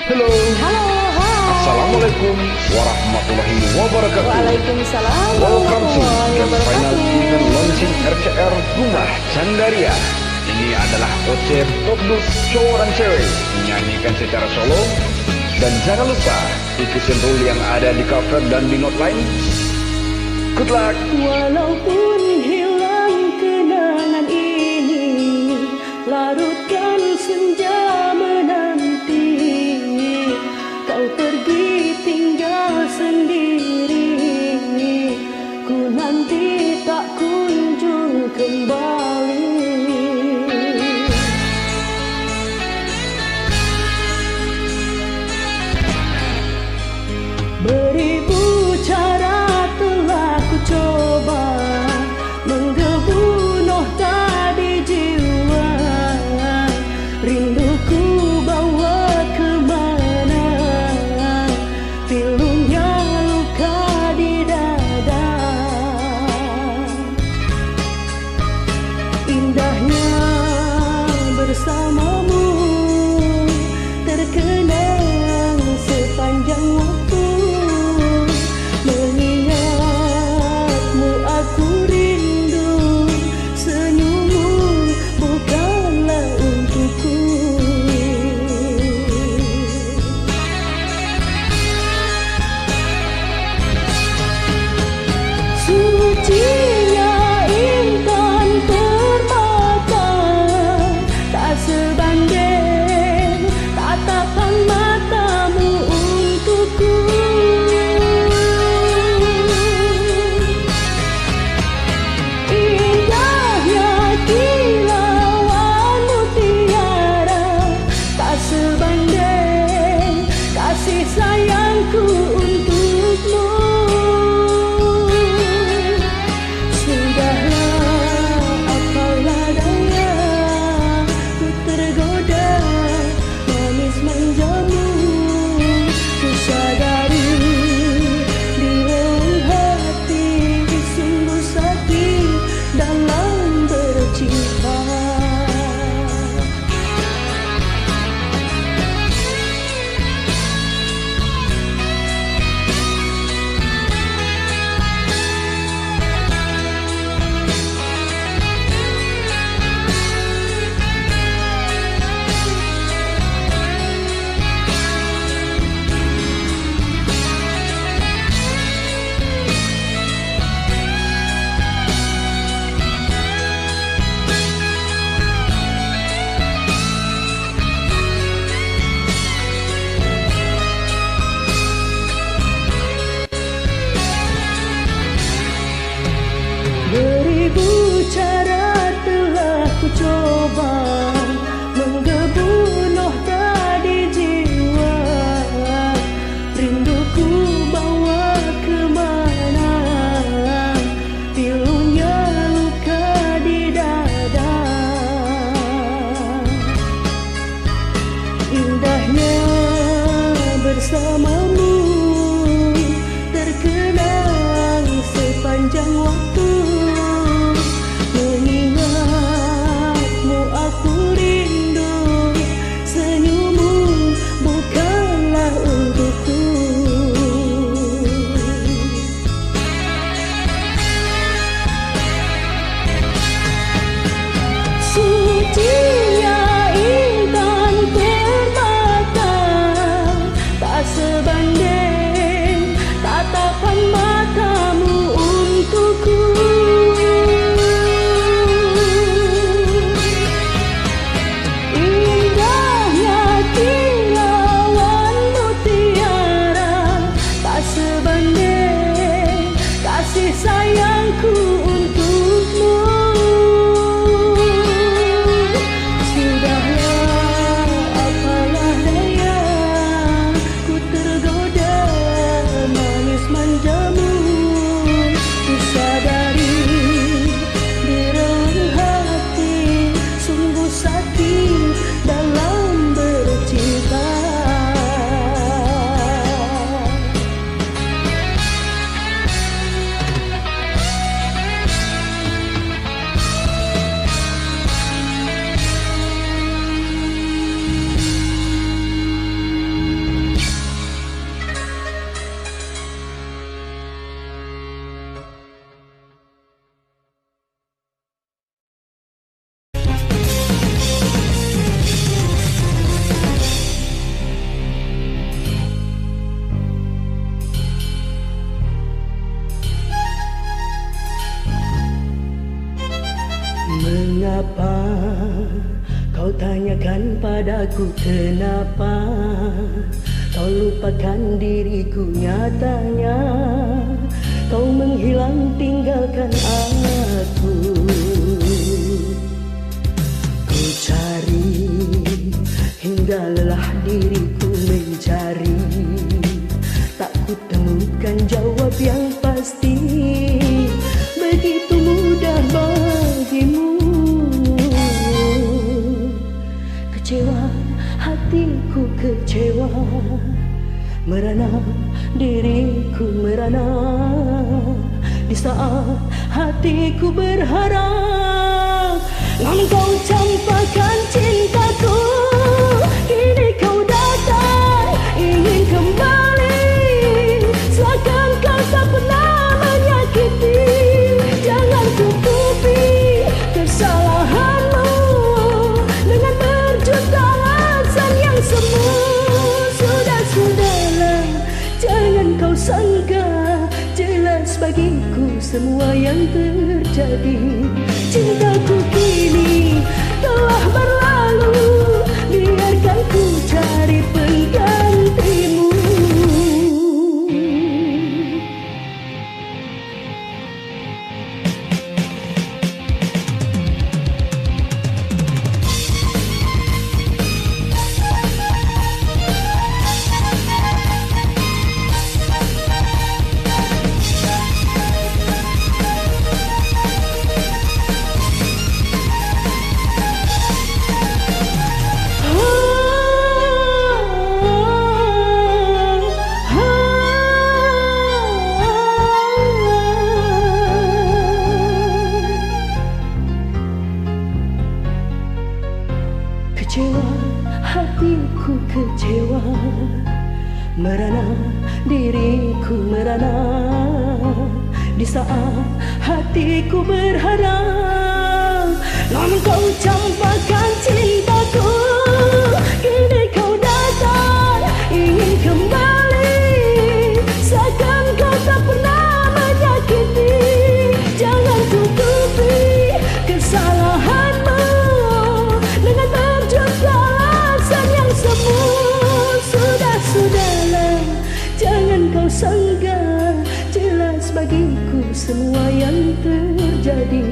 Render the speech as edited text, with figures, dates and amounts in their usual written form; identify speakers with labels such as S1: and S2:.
S1: Halo,
S2: Halo, hai.
S1: Assalamualaikum warahmatullahi wabarakatuh.
S2: Waalaikumsalam
S1: Welcome to
S2: warahmatullahi
S1: Grand Final
S2: wabarakatuh.
S1: Event Launching RCR Rumah Candaria. Ini adalah OC Top Duk cowok dan cewek menyanyikan secara solo. Dan jangan lupa ikutin rule yang ada di cover dan di note line. Good luck.
S2: Walaupun hilang kenangan ini, larutkan senja menanti. Kau pergi tinggal sendiri, ku nanti tak kunjung kembali. Beribu cara telah ku coba menggebu noh tadi jiwa. Rinduku bawa kemana, pilunya luka di dada. Indahnya bersamamu terkenang sepanjang waktu. Mengingatmu aku rindu, senyummu bukanlah untukku. Sucinya intan permata, tak sebanding tatapan matamu untukku. Indahnya kilauan mutiara, tak sebanding kasih sayangku untukmu. Sudahlah, apalah daya, ku tergoda manis manjamu. Ku sadari di relung hati sungguh sakit dalam bercinta. Beribu cara telah ku coba menggebu noh tadi jiwa. Rinduku bawa kemana, pilunya luka di dada. Indahnya bersamamu terkenang sepanjang waktu. Mengingatmu aku rindu, senyummu bukanlah untukku. Sucinya intan permata, tak sebanding tatapan matamu untukku. Cintaku kenapa kau lupakan diriku, nyatanya kau menghilang tinggalkan aku. Ku cari hingga lelah diriku mencari, tak ku temukan jawab yang pasti. Begitu mudah bagimu. Kecewa, hatiku kecewa, merana diriku merana. Di saat hatiku berharap, namun kau campakkan cintaku. Kini kau datang ingin kembali, seakan kau tak pernah menyakiti. Jangan tutupi kesalahanmu dengan berjuta alasan yang semu. Sudah-sudahlah, jangan kau sangka, jelas bagiku semua yang terjadi. Cintaku kini telah berlalu, biarkan ku cari penggantimu. Kecewa, hatiku kecewa, merana diriku merana. Di saat hatiku berharap, namun kau campakkan cintaku. Kini kau datang ingin kembali, seakan kau tak pernah menyakiti. Jangan tutupi kesalahanmu dengan berjuta alasan yang semu. Sudah-sudahlah, jangan kau sangka, jelas bagiku semua yang terjadi.